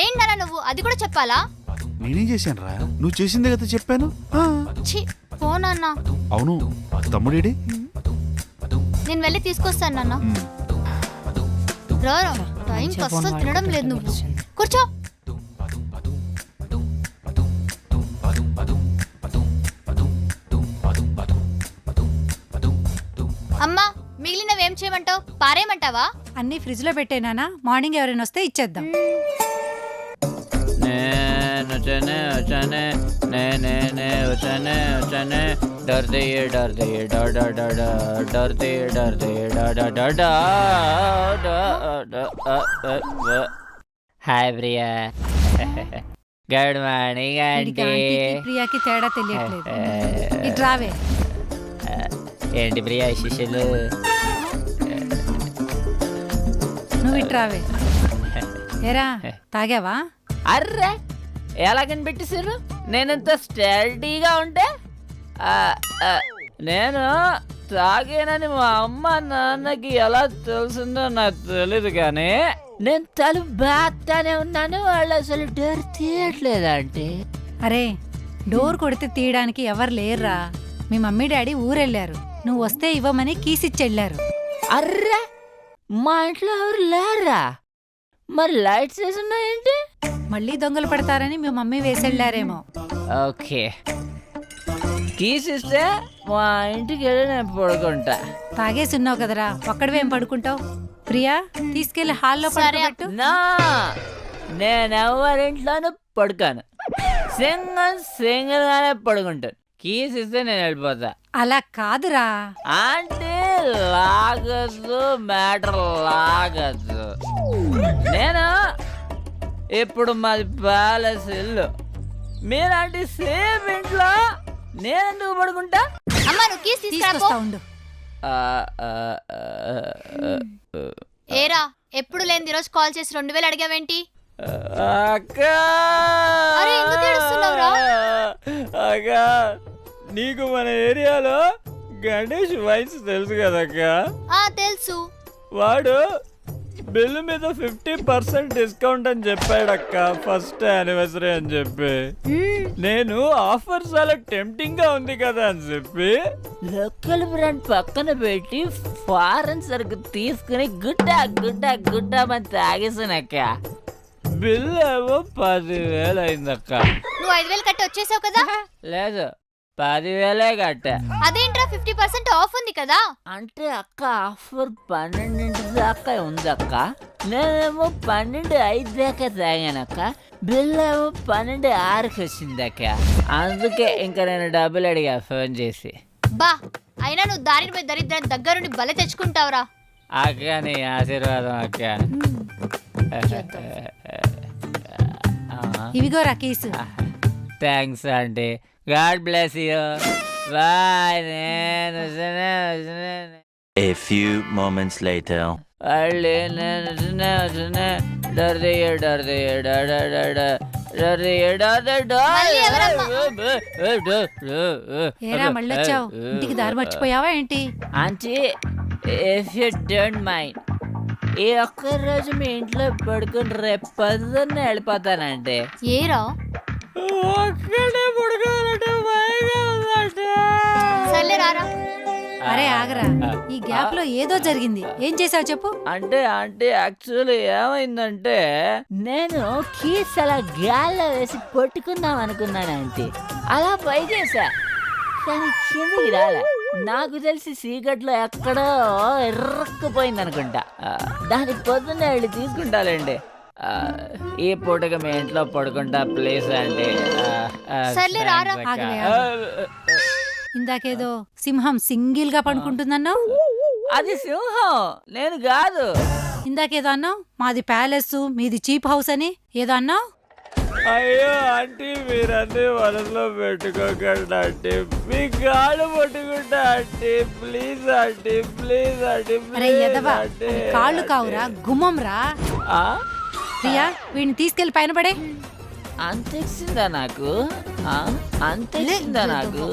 ఏంటన్నా నువ్వు అది కూడా చెప్పాలా? నేనేం చేశాను రా? నువ్వు చేసిందే కదా చెప్పాను. పోనన్నా. అవును, తమ్ముడేడి? నేను వెళ్ళి తీసుకొస్తాను నాన్న. రా టైం అస్సలు తినడం లేదు. నువ్వు కూర్చో. అమ్మా, మిగిలినవేం చేయమంటావు? పారేయమంటావా? అన్ని ఫ్రిడ్జ్ లో పెట్టేనా? మార్నింగ్ ఎవరైనా వస్తే ఇచ్చేద్దాం. Hi Priya. Good morning aunty. ప్రియాకి తేడా తెలియట్లేదు. ఇటు రావే. ఏంటి ప్రియా విశేషాలు? నువ్వు ఇటు రావే. ఏరా తాగావా? అర్రే ఎలా కనిపెట్టేశారు? నేనంత స్టడీగా ఉంటే నేను తాగానని మా అమ్మ నాన్నకి ఎలా తెలిసిందో నాకు తెలీదు, కానీ నేను తలుపు బాగానే ఉన్నాను. వాళ్ళు అసలు డోర్ తీయట్లేదంటే. అరే డోర్ కొడితే తీయడానికి ఎవరు లేరురా. మీ మమ్మీ డాడీ ఊరెళ్ళారు. నువ్వు వస్తే ఇవ్వమని కీసిచ్చెళ్ళారు. అర్రే మా ఇంట్లో ఎవరు లేరా? మరి లైట్స్ వేసి ఉన్నాయేంటి? మళ్ళీ దొంగలు పడతారని మీ మమ్మీ వేసెళ్ళారేమో. ఓకే, కీస్ ఇస్తే మా ఇంటికి వెళ్ళి నేను పడుకుంటా. తాగేసి ఉన్నావు కదరా, ఒక్కడివేం పడుకుంటావు? ప్రియా తీసుకెళ్లి హాల్లో పడుకోబెట్టు. నా నేనెవరింట్లోనూ పడుకోను. సింగిల్ గానే పడుకుంటాను. కీస్ ఇస్తే నేను వెళ్ళిపోతా. అలా కాదురా. అంటే లాగదు, మ్యాటర్ లాగదు. నేను ఇప్పుడు మాది ప్యాలెస్ ఇల్లు, మీలాంటి సేమ్ ఇంట్లో నేనెందుకు పడుకుంటా? అమ్మా నువ్వు కీస్ తీసుకొస్తా ఉండు. ఏరా ఎప్పుడు లేని రోజు కాల్ చేసి 2000 అడిగావేంటి? అక్క అరే ఎందుకు ఏడుస్తున్నావురా? అక్క నీకు మన ఏరియాలో గణేష్ వైన్స్ తెలుసు కదక్క? తెలుసు. వాడు బిల్లు మీద 50% డిస్కౌంట్ అని చెప్పాడక్క, ఫస్ట్ యానివర్సరీ అని చెప్పి. నేను ఆఫర్ చాలా టెంప్టింగ్ గా ఉంది కదా అని చెప్పి లోకల్ బ్రాండ్ పక్కన పెట్టి ఫారెన్ సరుకు తీసుకుని గుడ్డ తాగేసానక్క. బిల్లు ఏమో 10,000 అయిందక్క. నువ్వు 5,000 కట్టి వచ్చేసావు కదా? లేదు 10,000 కట్టా. అదేంట్రా 50% ఆఫ్ ఉంది కదా? అంటే అక్క ఆఫర్ 12 దాకా ఉందక్క. నేనేమో 12:05 దాకా తాగానక్క. బిల్ ఏమో 12:06 వచ్చిందక్క. అందుకే ఇంకా నేను డబ్బులు అడిగా ఫోన్ చేసి. బా అయినా నువ్వు దారిని పోయి దరిద్రాన్ని దగ్గరుండి బల తెచ్చుకుంటావురా. అక్క నీ ఆశీర్వాదం అక్క. ఇవిగోరా keys. Thanks aunty. God bless you. Bye. A few moments later. ఏరా మళ్ళొచ్చావు? ఇంటికి దారి మర్చిపోయావా ఏంటి? Aunty if you don't mind, ఈ ఒక్కరోజు మీ ఇంట్లో పడుకుని రేపు పొద్దున్నే వెళ్ళిపోతానంటే. ఏరా ఒక్కడే పడుకోవాలంటే సర్లే రారా. అరే ఆగరా, ఈ గ్యాప్ లో ఏదో జరిగింది. ఏం చేసావు చెప్పు. అంటే ఆంటీ యాక్చువల్లీ ఏమైందంటే నేను కీస్ అలా గాల్లో వేసి పట్టుకుందాం అనుకున్నాను ఆంటీ. అలా పై చేసా కానీ కిందకి రాలే. నాకు తెలిసి సీకట్లో ఎక్కడో ఎర్రక్కుపోయింది అనుకుంటా. దానికి పొద్దున్నే వెళ్ళి తీసుకుంటాలేండి. ఈ పూటగా మీ ఇంట్లో పడుకుంటా ప్లీజ్ అంటే. ఇందాకేదో సింహం సింగిల్ గా పడుకుంటుందన్నావు. అది సింహం, నేను కాదు. ఇందాకేదో అన్నావు మాది ప్యాలెస్ మీది చీప్ హౌస్ అని ఏదో అన్నావు. అయ్యో ఆంటీ మీరన్నీ మనసులో పెట్టుకోకండి ఆంటీ, మీ కాళ్ళు పట్టుకుంటా aunty please aunty please aunty. అరే ఎదవా, కాళ్ళు కావురా గుమ్మం రా. ప్రియా వీడిని తీసుకెళ్లి పైన పడే. అంతేసిందా నాకు? అంతేసిందా నాకు?